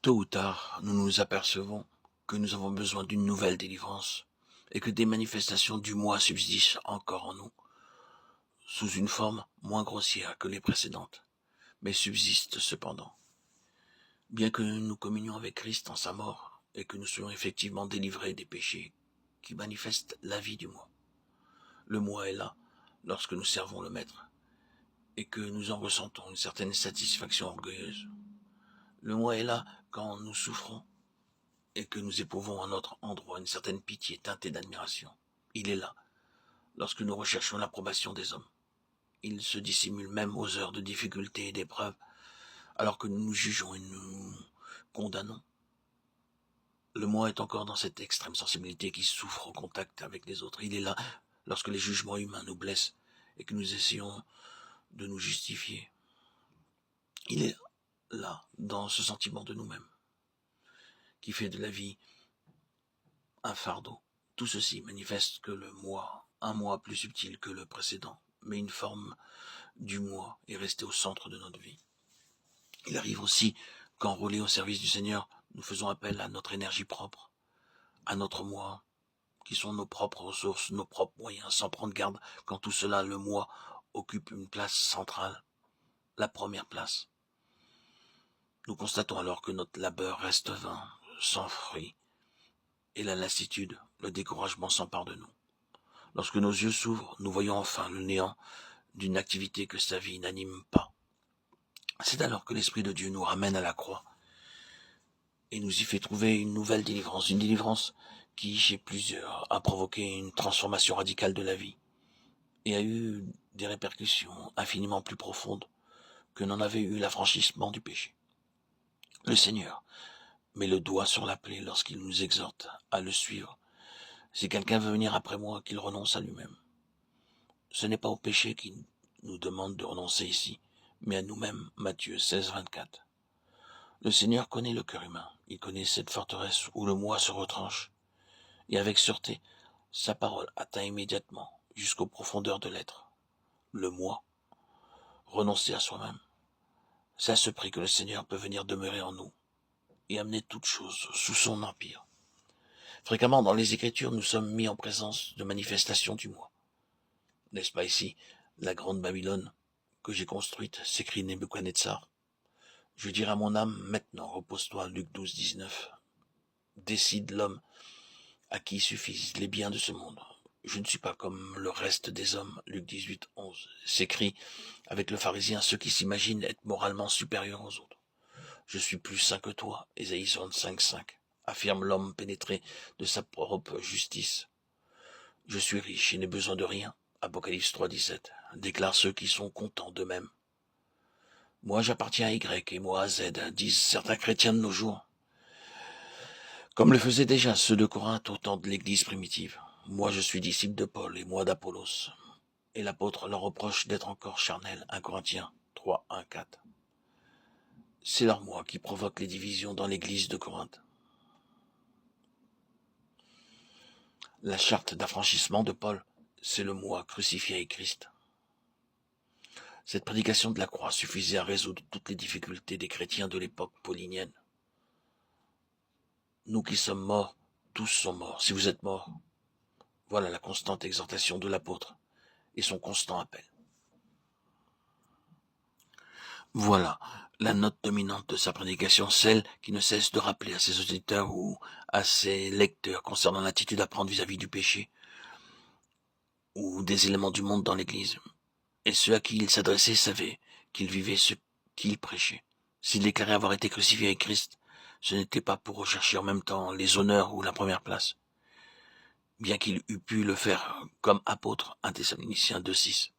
Tôt ou tard, nous nous apercevons que nous avons besoin d'une nouvelle délivrance et que des manifestations du moi subsistent encore en nous, sous une forme moins grossière que les précédentes, mais subsistent cependant. Bien que nous communions avec Christ en sa mort et que nous soyons effectivement délivrés des péchés qui manifestent la vie du moi, le moi est là lorsque nous servons le Maître et que nous en ressentons une certaine satisfaction orgueilleuse. Le moi est là quand nous souffrons et que nous éprouvons à notre endroit une certaine pitié teintée d'admiration. Il est là lorsque nous recherchons l'approbation des hommes. Il se dissimule même aux heures de difficulté et d'épreuve, alors que nous nous jugeons et nous condamnons. Le moi est encore dans cette extrême sensibilité qui souffre au contact avec les autres. Il est là lorsque les jugements humains nous blessent et que nous essayons de nous justifier. Il est là dans ce sentiment de nous-mêmes qui fait de la vie un fardeau. Tout ceci manifeste que le moi, un moi plus subtil que le précédent, mais une forme du moi est restée au centre de notre vie. Il arrive aussi qu'enrôlés au service du Seigneur, nous faisons appel à notre énergie propre, à notre moi, qui sont nos propres ressources, nos propres moyens, sans prendre garde quand tout cela, le moi, occupe une place centrale, la première place. Nous constatons alors que notre labeur reste vain, sans fruit, et la lassitude, le découragement s'empare de nous. Lorsque nos yeux s'ouvrent, nous voyons enfin le néant d'une activité que sa vie n'anime pas. C'est alors que l'Esprit de Dieu nous ramène à la croix et nous y fait trouver une nouvelle délivrance, une délivrance qui, chez plusieurs, a provoqué une transformation radicale de la vie et a eu des répercussions infiniment plus profondes que n'en avait eu l'affranchissement du péché. Le Seigneur met le doigt sur la plaie lorsqu'il nous exhorte à le suivre. Si quelqu'un veut venir après moi, qu'il renonce à lui-même. Ce n'est pas au péché qu'il nous demande de renoncer ici, mais à nous-mêmes, Matthieu 16, 24. Le Seigneur connaît le cœur humain, il connaît cette forteresse où le moi se retranche, et avec sûreté, sa parole atteint immédiatement jusqu'aux profondeurs de l'être. Le moi, renoncer à soi-même, c'est à ce prix que le Seigneur peut venir demeurer en nous et amener toutes choses sous son empire. Fréquemment dans les Écritures, nous sommes mis en présence de manifestations du moi. N'est-ce pas ici la grande Babylone que j'ai construite, s'écrie Nebuchadnezzar. Je dirai à mon âme, maintenant repose-toi, Luc 12, 19. Décide l'homme à qui suffisent les biens de ce monde. Je ne suis pas comme le reste des hommes, Luc 18, 11. S'écrit avec le pharisien ceux qui s'imaginent être moralement supérieurs aux autres. Je suis plus saint que toi, Ésaïe 65, 5. Affirme l'homme pénétré de sa propre justice. Je suis riche et n'ai besoin de rien, Apocalypse 3, 17. Déclare ceux qui sont contents d'eux-mêmes. Moi j'appartiens à Y et moi à Z, disent certains chrétiens de nos jours. Comme le faisaient déjà ceux de Corinthe au temps de l'église primitive. Moi je suis disciple de Paul et moi d'Apollos. Et l'apôtre leur reproche d'être encore charnel, 1 Corinthiens 3, 1, 4. C'est leur moi qui provoque les divisions dans l'église de Corinthe. La charte d'affranchissement de Paul, c'est le moi crucifié avec Christ. Cette prédication de la croix suffisait à résoudre toutes les difficultés des chrétiens de l'époque paulinienne. Nous qui sommes morts, tous sont morts. Si vous êtes morts, voilà la constante exhortation de l'apôtre et son constant appel. Voilà la note dominante de sa prédication, celle qui ne cesse de rappeler à ses auditeurs ou à ses lecteurs concernant l'attitude à prendre vis-à-vis du péché ou des éléments du monde dans l'Église. Et ceux à qui il s'adressait savaient qu'il vivait ce qu'il prêchait. S'il déclarait avoir été crucifié avec Christ, ce n'était pas pour rechercher en même temps les honneurs ou la première place, bien qu'il eût pu le faire comme apôtre, 1 Thessaloniciens 2, 6.